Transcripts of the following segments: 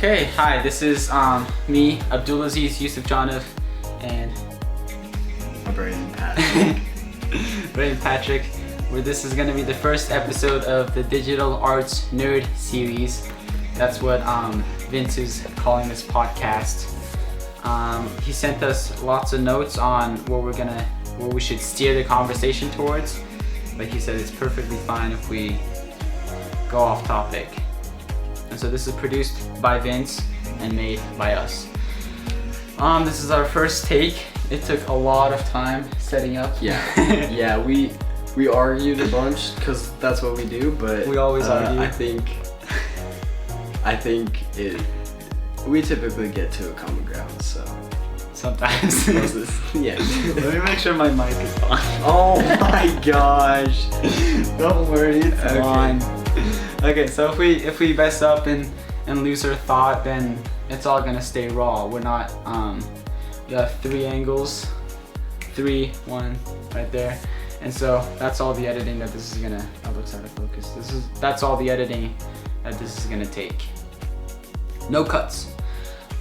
Okay, hi, this is me, Abdulaziz, Yusuf Janov, and Brandon Patrick. Brandon Patrick, where this is going to be the first episode of the Digital Arts Nerd series. That's what Vince is calling this podcast. He sent us lots of notes on what we should steer the conversation towards, but he said it's perfectly fine if we go off topic. And so this is produced by Vince and made by us. This is our first take. It took a lot of time setting up. Yeah, we argued a bunch because that's what we do, but We always argue. I think we typically get to a common ground, so. Sometimes. Yeah. Let me make sure my mic is on. Oh my gosh. Don't worry, it's Okay. on. Okay, so if we mess up and lose our thought, then it's all gonna stay raw. We're not we have 3 angles, 3, 1 right there, and so that's all the editing that this is gonna. Oh, looks out of focus. That's all the editing that this is gonna take. No cuts.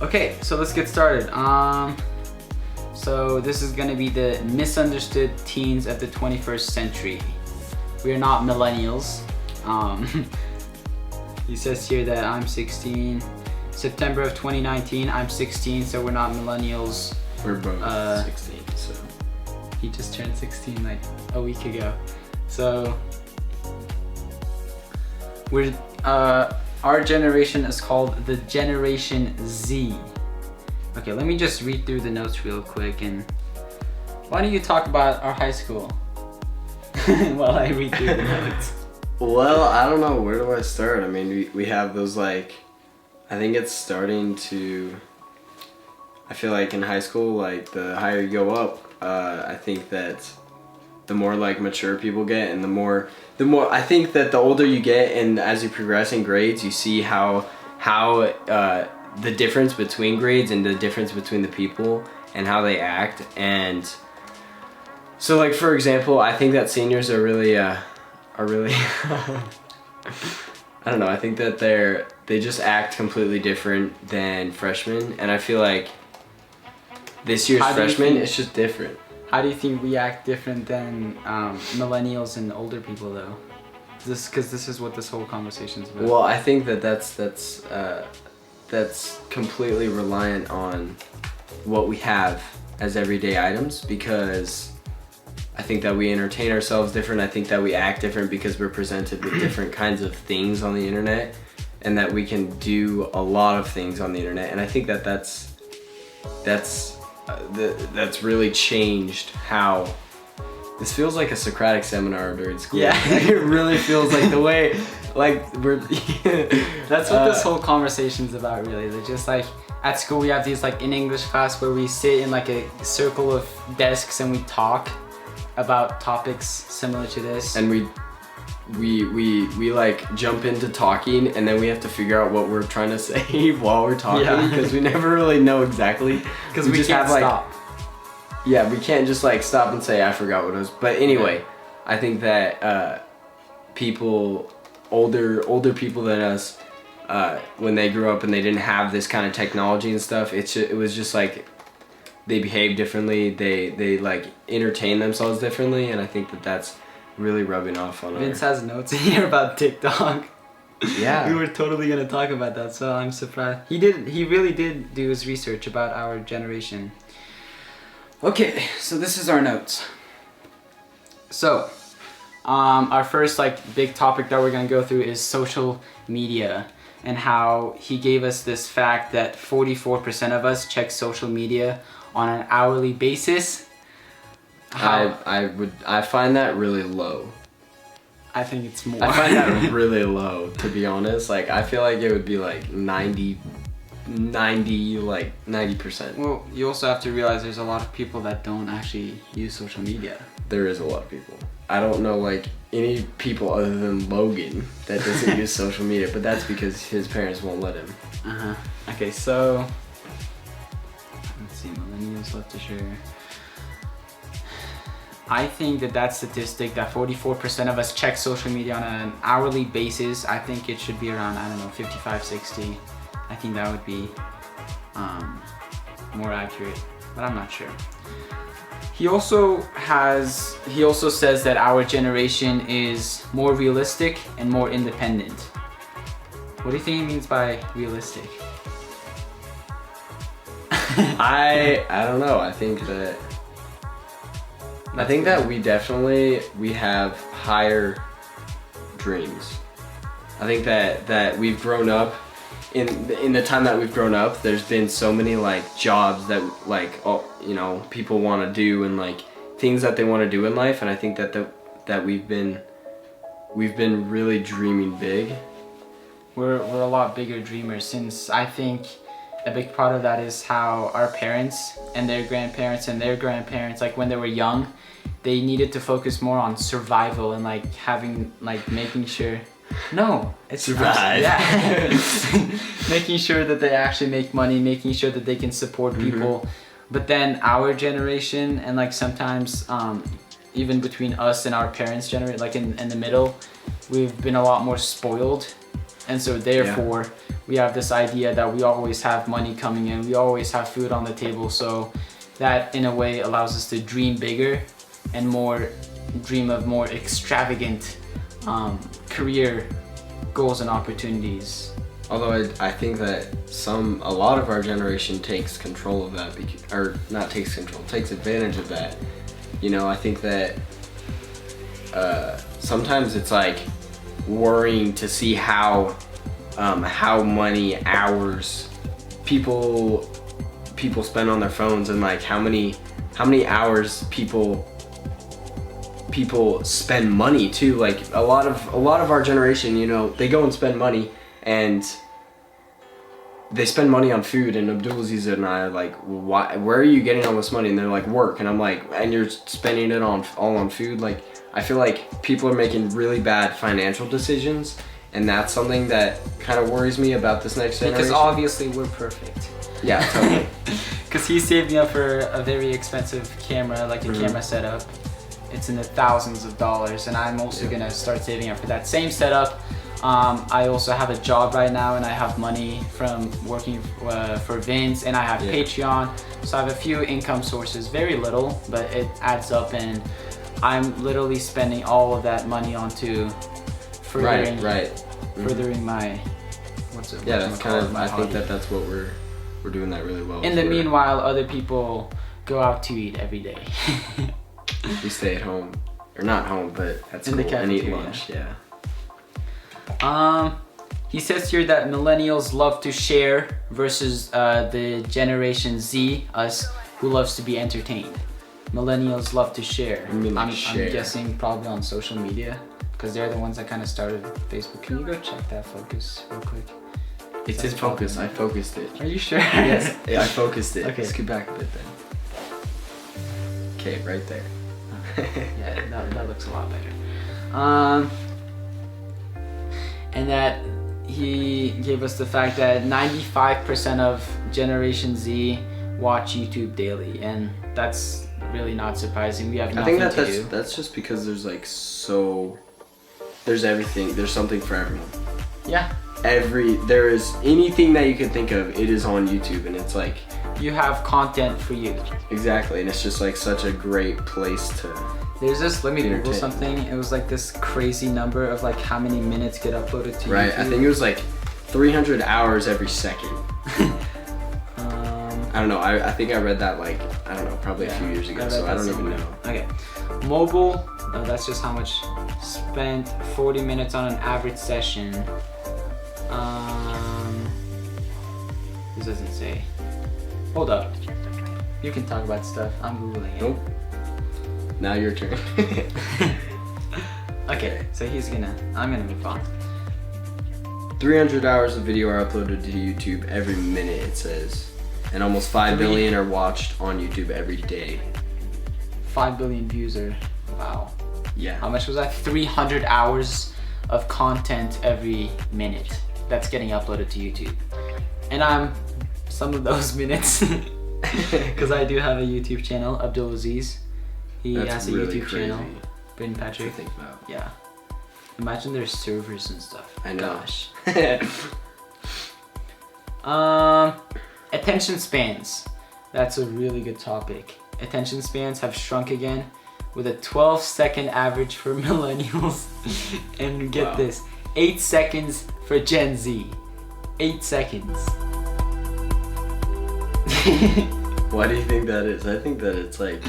Okay, so let's get started. So this is gonna be the misunderstood teens of the 21st century. We are not millennials. He says here that I'm 16. September of 2019, I'm 16, so we're not millennials. We're both 16, so. He just turned 16 like a week ago. So we're our generation is called the Generation Z. Okay, let me just read through the notes real quick, and why don't you talk about our high school while I read through the notes? Well, I don't know, where do I start? I mean, we have those I think it's starting to, I feel like in high school, the higher you go up, I think that the more mature people get, and the more I think that the older you get and as you progress in grades, you see how the difference between grades and the difference between the people and how they act. And so for example, I think that seniors are really I don't know, I think that they just act completely different than freshmen, and I feel like this year's freshmen, it's just different. How do you think we act different than millennials and older people, though? Because this is what this whole conversation is about. Well, I think that's completely reliant on what we have as everyday items, because I think that we entertain ourselves different. I think that we act different because we're presented with different kinds of things on the internet, and that we can do a lot of things on the internet. And I think that that's really changed how. This feels like a Socratic seminar during school. Yeah, it really feels like the way, we're. That's what this whole conversation's about, really. They're just at school we have these in English class where we sit in a circle of desks and we talk about topics similar to this. And we jump into talking, and then we have to figure out what we're trying to say while we're talking, because we never really know exactly. Because we just can't stop. Yeah, we can't just stop and say I forgot what it was. But anyway, I think that older people than us, when they grew up and they didn't have this kind of technology and stuff, it was just they behave differently. They entertain themselves differently, and I think that that's really rubbing off on Vince has notes in here about TikTok. Yeah. We were totally gonna talk about that, so I'm surprised. He really did do his research about our generation. Okay, so this is our notes. So, our first big topic that we're gonna go through is social media, and how he gave us this fact that 44% of us check social media on an hourly basis. I find that really low. I think it's more. I find that really low, to be honest. I feel like it would be 90%. Well, you also have to realize there's a lot of people that don't actually use social media. There is a lot of people. I don't know any people other than Logan that doesn't use social media, but that's because his parents won't let him. Okay, so let's see, millennials left to share. I think that statistic, that 44% of us check social media on an hourly basis, I think it should be around, 55, 60. I think that would be more accurate, but I'm not sure. He also says that our generation is more realistic and more independent. What do you think he means by realistic? I don't know. I think that we have higher dreams. I think that we've grown up in the time that we've grown up. There's been so many like jobs that like people want to do and like things that they want to do in life, and I think that we've been really dreaming big. We're a lot bigger dreamers, since I think a big part of that is how our parents and their grandparents, like when they were young, they needed to focus more on survival and like having like making sure. No, it's survive. Yeah, making sure that they actually make money, making sure that they can support people. But then our generation, and like sometimes even between us and our parents' generation, like in the middle, we've been a lot more spoiled. And so therefore, we have this idea that we always have money coming in, we always have food on the table. So that in a way allows us to dream bigger and dream of more extravagant career goals and opportunities. Although I think that a lot of our generation takes control of that, takes advantage of that. I think that sometimes it's like worrying to see how many hours people spend on their phones, and like how many hours people spend money too. Like a lot of our generation, they go and spend money, and they spend money on food, and Abdulaziz and I are like, where are you getting all this money? And they're like, work. And I'm like, and you're spending it all on food? Like, I feel like people are making really bad financial decisions, and that's something that kind of worries me about this next generation. Because obviously we're perfect. Yeah, totally. Because he's saving up for a very expensive camera, like a camera setup. It's in the thousands of dollars, and I'm also gonna start saving up for that same setup. I also have a job right now, and I have money from working for Vince, and I have Patreon. So I have a few income sources, very little, but it adds up, and I'm literally spending all of that money onto furthering my that's kind of, I think that's what we're doing that really well. In the meanwhile, other people go out to eat every day. We stay at home, or not home, but at school and eat lunch. Yeah. He says here that millennials love to share versus the Generation Z, us, who loves to be entertained. Millennials love to share. I'm guessing probably on social media, because they're the ones that kind of started Facebook. Can you go check that focus real quick? It's in focus. I focused it. Are you sure? Yes. Yeah, I focused it. Okay. Scoot back a bit then. Okay, right there. Yeah, that looks a lot better. And that he gave us the fact that 95% of Generation Z watch YouTube daily, and that's really not surprising. We have nothing to do. That's just because there's there's everything. There's something for everyone. Yeah. There is anything that you could think of, it is on YouTube, and it's like you have content for you. Exactly, and it's just like such a great place to. There's this, let me Google something. It was like this crazy number of like how many minutes get uploaded to YouTube. Right, I think it was like 300 hours every second. I don't know, I think I read that like, I don't know, probably a few years ago, so I don't even know. Okay, mobile, that's just how much spent, 40 minutes on an average session. This doesn't say. Hold up. You can talk about stuff, I'm Googling it. Nope. Now your turn. Okay, so I'm gonna move on. 300 hours of video are uploaded to YouTube every minute, it says. And almost 5 billion are watched on YouTube every day. 5 billion views are, wow. Yeah. How much was that? 300 hours of content every minute that's getting uploaded to YouTube. And I'm some of those minutes, because I do have a YouTube channel, Abdulaziz. He has a really YouTube crazy channel, Bryn Patrick. To think about. Yeah. Imagine there's servers and stuff. I know. Gosh. Attention spans. That's a really good topic. Attention spans have shrunk again with a 12-second average for millennials. And get this, 8 seconds for Gen Z. 8 seconds. Why do you think that is? I think that it's like,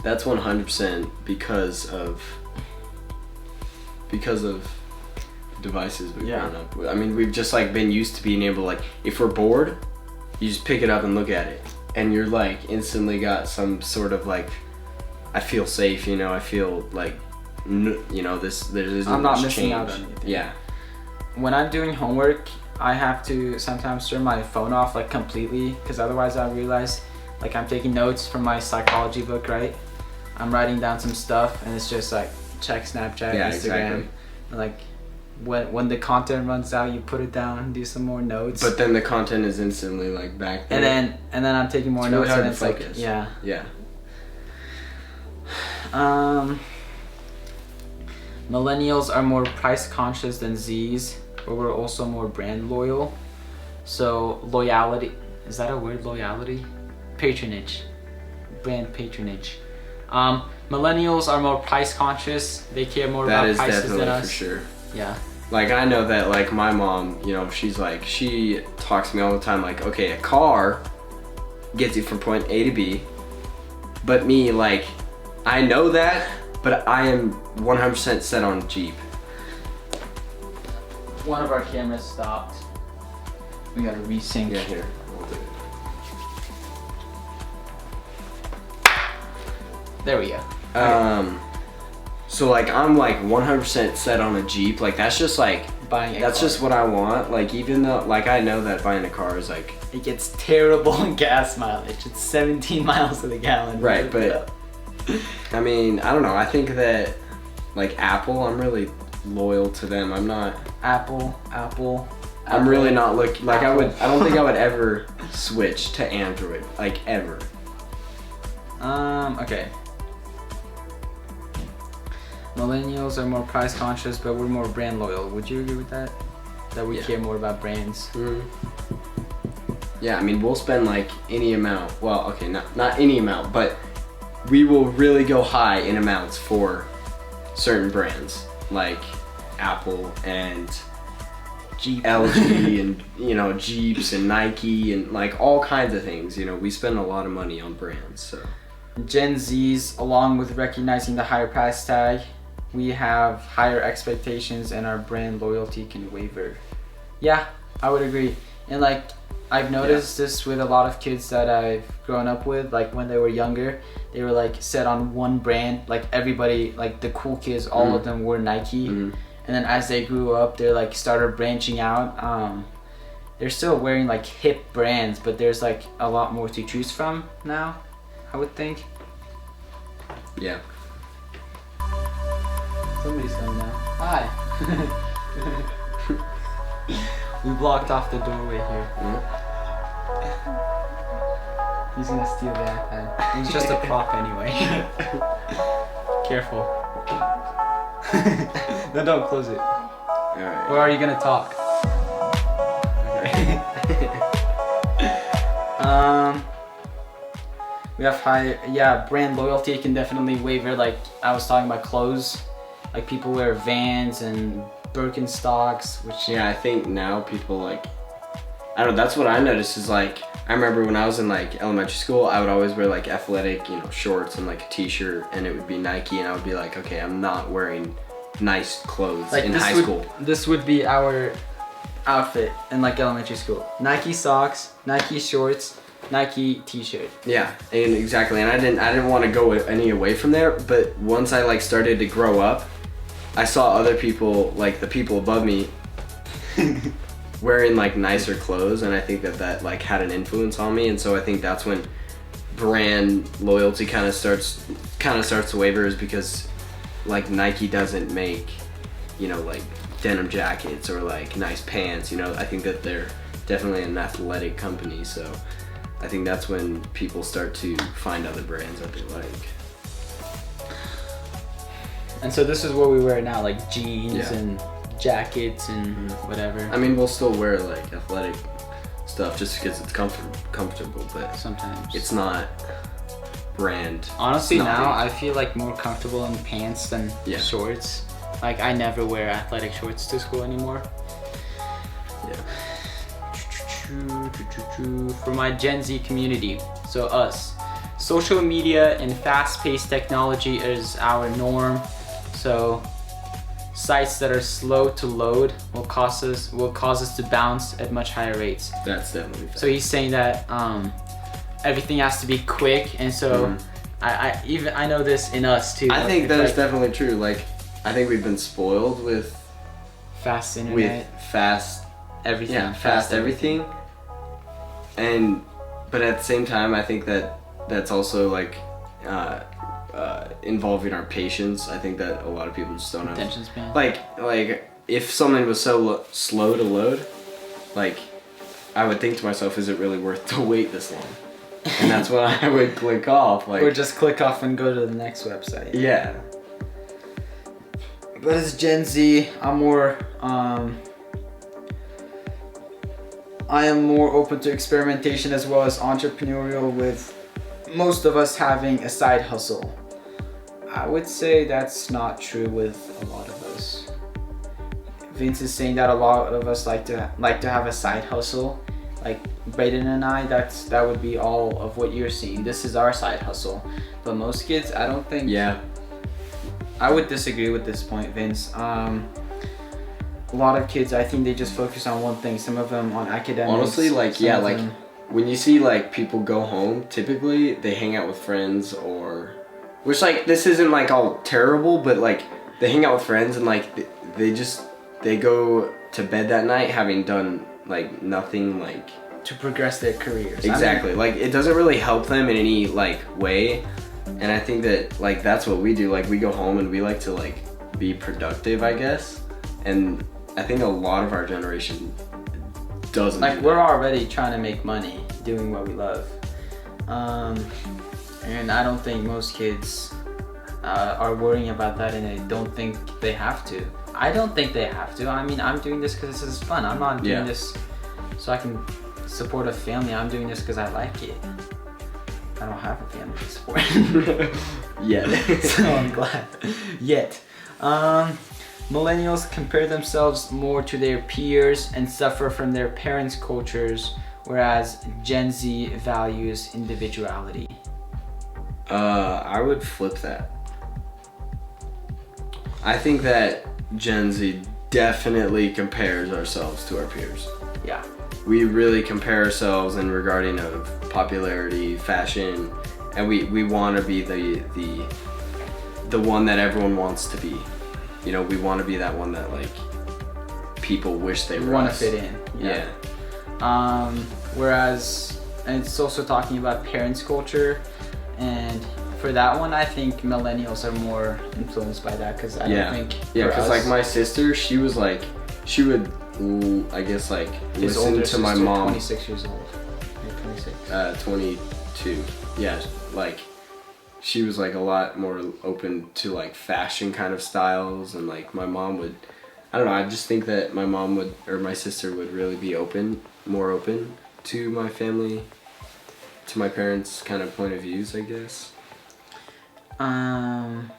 that's 100% because of devices we've grown up with. I mean, we've just like been used to being able to like, if we're bored, you just pick it up and look at it. And you're like instantly got some sort of like, I feel safe, you know, I feel like, you know, there isn't I'm not much missing change. out on anything. Yeah. When I'm doing homework, I have to sometimes turn my phone off like completely, because otherwise I realize like I'm taking notes from my psychology book, right? I'm writing down some stuff and it's just like check Snapchat, Instagram. Exactly. And, like when the content runs out, you put it down and do some more notes. But then the content is instantly like back there. And then I'm taking more It's really notes hard and to it's focus. like Yeah. Millennials are more price conscious than Zs, but we're also more brand loyal. So loyalty, is that a word, loyalty? Patronage, brand patronage. Millennials are more price conscious. They care more about prices than us. That is definitely for sure. Yeah. Like I know that like my mom, you know, she talks to me all the time like, okay, a car gets you from point A to B. But me, like, I know that, but I am 100% set on Jeep. One of our cameras stopped. We gotta resync. Yeah, here. We'll do it. There we go. So like I'm like 100% set on a Jeep. Like that's just like Buying a that's car. just what I want. Like even though like I know that buying a car is like It gets terrible in gas mileage. It's 17 miles to the gallon. right, but I mean I don't know. I think that like Apple, I'm really loyal to them. I'm not. Apple. I'm really not looking like Apple. I don't think I would ever switch to Android like ever. Okay. Millennials are more price conscious, but we're more brand loyal. Would you agree with that? That we care more about brands? Mm-hmm. Yeah, I mean, we'll spend like any amount. Well, okay, not any amount, but we will really go high in amounts for certain brands like Apple and Jeep. LG and, you know, Jeeps and Nike and like all kinds of things. You know, we spend a lot of money on brands, so. Gen Zs, along with recognizing the higher price tag, we have higher expectations and our brand loyalty can waver. Yeah, I would agree. And like, I've noticed this with a lot of kids that I've grown up with, like when they were younger, they were like set on one brand. Like everybody, like the cool kids, all of them wore Nike. And then as they grew up, they like started branching out. They're still wearing like hip brands, but there's like a lot more to choose from now, I would think. Yeah. Somebody's coming now. Hi. We blocked off the doorway here. He's gonna steal the iPad. It's just a prop anyway. Careful. No, don't close it. Alright. Or are you gonna talk? Okay. We have brand loyalty can definitely waver. Like I was talking about clothes, like people wear Vans and Birkenstocks, which Yeah, I think now people like, I don't know, that's what I noticed is like, I remember when I was in like elementary school, I would always wear like athletic, you know, shorts and like a t-shirt and it would be Nike and I would be like, okay, I'm not wearing nice clothes like in high school. This would be our outfit in like elementary school. Nike socks, Nike shorts, Nike t-shirt. Yeah, and exactly, and I didn't want to go any away from there, but once I like started to grow up, I saw other people, like the people above me, wearing like nicer clothes, and I think that like had an influence on me, and so I think that's when brand loyalty kind of starts to waver, is because like Nike doesn't make, you know, like denim jackets or like nice pants, you know. I think that they're definitely an athletic company, so I think that's when people start to find other brands that they like. And so this is what we wear now, like jeans and jackets and whatever. I mean, we'll still wear like athletic stuff just because it's comfortable, but sometimes it's not brand. Honestly, snobby. now I feel like more comfortable in pants than shorts. Like I never wear athletic shorts to school anymore. Yeah. For my Gen Z community, so us, social media and fast-paced technology is our norm. So sites that are slow to load will cause us to bounce at much higher rates. That's definitely fair. So he's saying that everything has to be quick, and so I know this in us too. I think that is definitely true. Like I think we've been spoiled with fast internet, with fast everything. Yeah, fast everything. But at the same time, I think that's also like involving our patience. I think that a lot of people just don't have attention span. Like if something was so slow to load, like I would think to myself, is it really worth to wait this long? And that's when I would click off. Like, or just click off and go to the next website. Yeah. But as Gen Z, I am more open to experimentation as well as entrepreneurial, with most of us having a side hustle. I would say that's not true with a lot of us. Vince is saying that a lot of us like to have a side hustle. Like Brayden and I, that would be all of what you're seeing. This is our side hustle. But most kids, I don't think. Yeah. I would disagree with this point, Vince. A lot of kids, I think they just focus on one thing. Some of them on academics. Honestly, when you see like people go home, typically they hang out with friends, or which like this isn't like all terrible, but like they hang out with friends and like they go to bed that night having done like nothing like to progress their careers. Exactly. Like it doesn't really help them in any like way. And I think that like that's what we do. Like we go home and we like to like be productive, I guess. And I think a lot of our generation doesn't. Like we're already trying to make money doing what we love. And I don't think most kids are worrying about that, and I don't think they have to. I don't think they have to. I mean, I'm doing this because this is fun. I'm not doing this so I can support a family. I'm doing this because I like it. I don't have a family to support. Yet. So I'm glad. Yet. Millennials compare themselves more to their peers and suffer from their parents' cultures, whereas Gen Z values individuality. I would flip that. I think that Gen Z definitely compares ourselves to our peers. Yeah. We really compare ourselves in regarding of popularity, fashion, and we want to be the one that everyone wants to be. You know, we want to be that one that like people wish they were. We want to fit in. Yeah. Whereas, and it's also talking about parents' culture, and for that one, I think millennials are more influenced by that, because I don't think. Yeah, because like my sister, she would, I guess like listen to my mom. 26 years old. You're 26. 22. Yeah, like. She was like a lot more open to like fashion kind of styles, and like my mom would, I don't know, I just think that my mom would, or my sister would really be more open to my family, to my parents' kind of point of views, I guess. And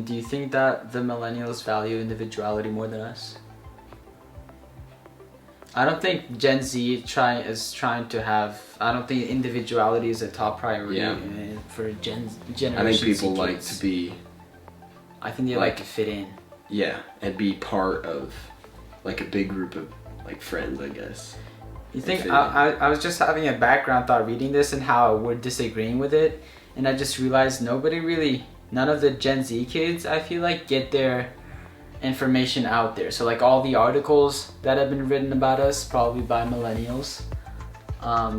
do you think that the millennials value individuality more than us? I don't think Gen Z is trying to have. I don't think individuality is a top priority for generation. I think people Z like kids. to be. I think they like to fit in. Yeah, and be part of like a big group of like friends, I guess. You think I was just having a background thought reading this and how we're disagreeing with it, and I just realized none of the Gen Z kids, I feel like, get their information out there. So like all the articles that have been written about us, probably by millennials.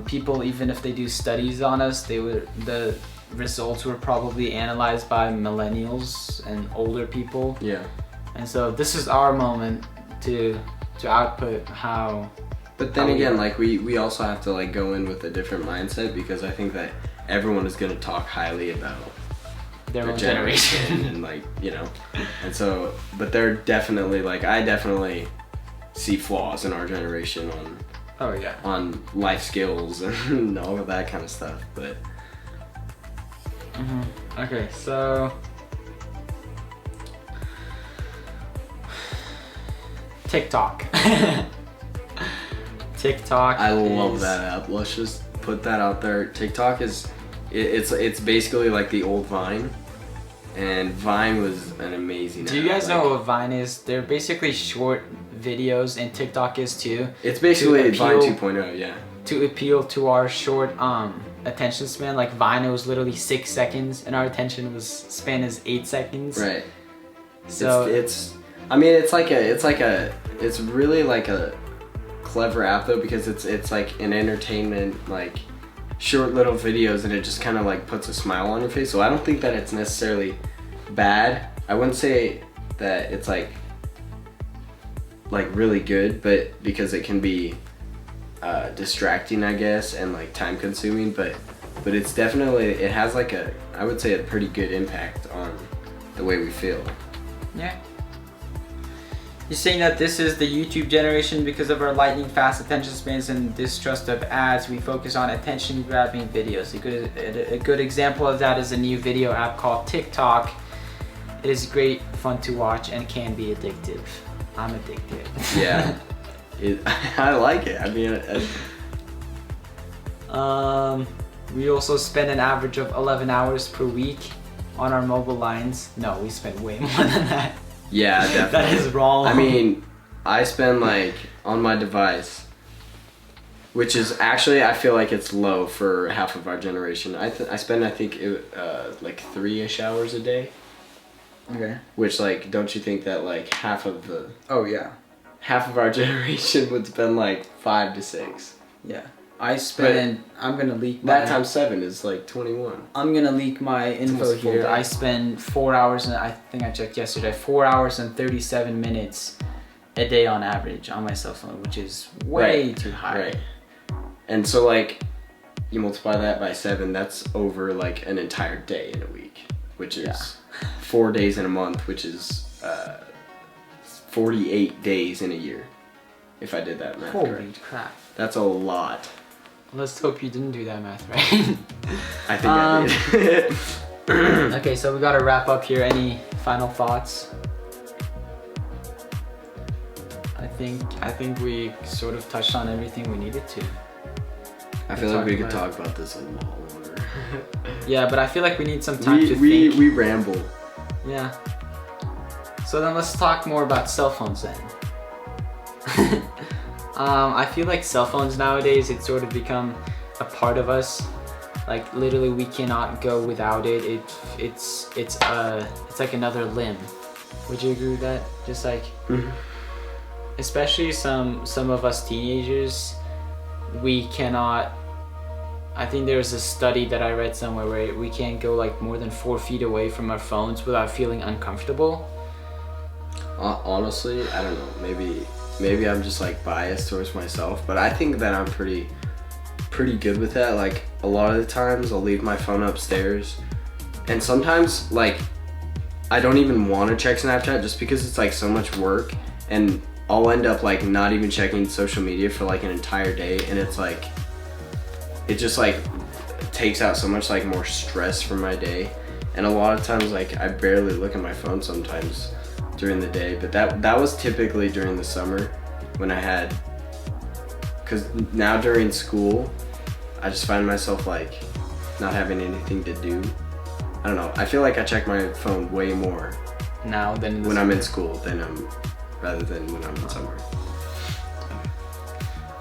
People, even if they do studies on us, the results were probably analyzed by millennials and older people. Yeah. And so this is our moment to output how. But then again, like we also have to like go in with a different mindset, because I think that everyone is gonna talk highly about their own generation. And like, you know, and so, but they're definitely like, I definitely see flaws in our generation Oh yeah. on life skills and all of that kind of stuff. But Okay, so TikTok. TikTok. I love that app. Let's just put that out there. TikTok is, it's basically like the old Vine, and Vine was an amazing Do app. you guys know what Vine is? They're basically short videos, and TikTok is too. It's basically Vine 2.0, yeah. To appeal to our short attention span. Like Vine was literally 6 seconds, and our attention span is 8 seconds. Right. So it's really like a clever app though, because it's like an entertainment, like short little videos, and it just kind of like puts a smile on your face. So I don't think that it's necessarily bad. I wouldn't say that it's like really good, but because it can be distracting, I guess, and like time consuming, but it's definitely, it has like I would say a pretty good impact on the way we feel. yeah. You're saying that this is the YouTube generation because of our lightning fast attention spans and distrust of ads. We focus on attention grabbing videos. A good example of that is a new video app called TikTok. It is great fun to watch and can be addictive. I'm addicted. Yeah. I like it. I mean, we also spend an average of 11 hours per week on our mobile lines. No, we spend way more than that. yeah, definitely. That is wrong. I mean, I spend like on my device, which is actually, I feel like it's low for half of our generation. I spend, I think, like 3-ish hours a day. Okay. Which, like, don't you think that like half of our generation would spend like 5 to 6? Yeah. I spend, I'm gonna leak my... That times 7 is like 21. I'm gonna leak my info almost full here. day. I spend 4 hours, and I think I checked yesterday, 4 hours and 37 minutes a day on average on my cell phone, which is way too high. Right. And so like, you multiply that by 7, that's over like an entire day in a week, which is 4 days in a month, which is 48 days in a year, if I did that math Holy correct. crap. That's a lot. Let's hope you didn't do that math right. I think I did. Okay, so we gotta wrap up here. Any final thoughts? I think we sort of touched on everything we needed to. I feel like we could talk about this a lot longer. Yeah, but I feel like we need some time to think. We ramble. Yeah. So then let's talk more about cell phones then. I feel like cell phones nowadays, it's sort of become a part of us. Like literally we cannot go without it. It's like another limb. Would you agree with that? Just like, especially some of us teenagers, we cannot, I think there's a study that I read somewhere where we can't go like more than 4 feet away from our phones without feeling uncomfortable. Honestly, I don't know. Maybe I'm just like biased towards myself, but I think that I'm pretty good with that. Like a lot of the times I'll leave my phone upstairs, and sometimes like I don't even want to check Snapchat just because it's like so much work, and I'll end up like not even checking social media for like an entire day, and it's like it just like takes out so much like more stress from my day. And a lot of times like I barely look at my phone sometimes during the day, but that was typically during the summer when I had, because now during school I just find myself like not having anything to do. I don't know, I feel like I check my phone way more Now than when I'm in school rather than when I'm in summer.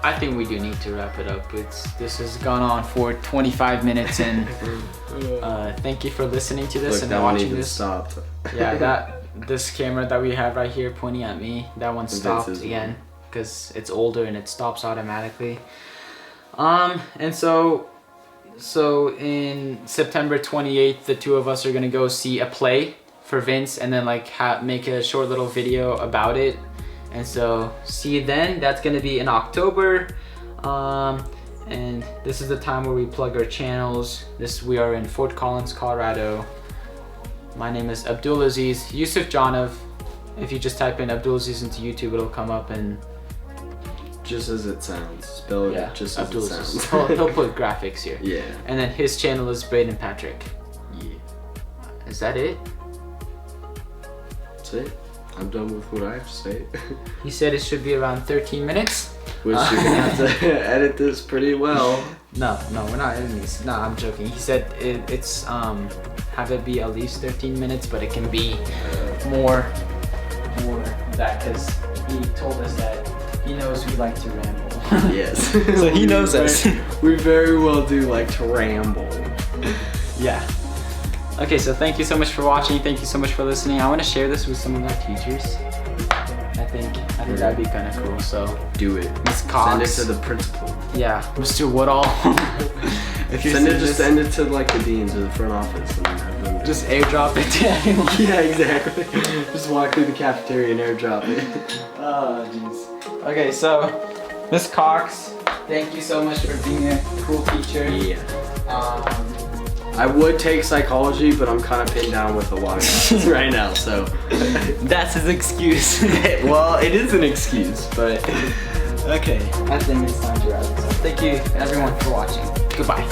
I think we do need to wrap it up. This has gone on for 25 minutes, and thank you for listening to this. Look, and that one watching even this. stopped. Yeah, this camera that we have right here pointing at me, that one stopped Vince's again because it's older and it stops automatically. And so in September 28th, the two of us are gonna go see a play for Vince, and then like make a short little video about it. And so see you then. That's gonna be in October. And this is the time where we plug our channels. We are in Fort Collins, Colorado. My name is Abdulaziz Yusuf Janov. If you just type in Abdulaziz into YouTube, it'll come up, and just as it sounds. Spell it Yeah, just as it Abdulaziz. sounds. He'll put graphics here. Yeah. And then his channel is Braden Patrick. Yeah. Is that it? That's it. I'm done with what I have to say. He said it should be around 13 minutes. Which you're gonna have to edit this pretty well. No, we're not enemies. No, I'm joking. He said it's have it be at least 13 minutes, but it can be more that because he told us that he knows we like to ramble. Yes. So he knows us. We very well do like to ramble. Yeah. Okay, so thank you so much for watching. Thank you so much for listening. I want to share this with some of our teachers. I think that'd be kind of cool. So Do it. Miss Cox. Send it to the principal. Yeah, Mr. Woodall. If you Send it to like the deans or the front office and have them just airdrop it to everyone. Yeah, exactly. Just walk through the cafeteria and airdrop it. Oh, jeez. Okay, so Miss Cox, thank you so much for being a cool teacher. Yeah. I would take psychology, but I'm kind of pinned down with a lot of classes right now, so. That's his excuse. Well, it is an excuse, but. Okay, I think it's time to wrap this up. Thank you everyone for watching. Goodbye.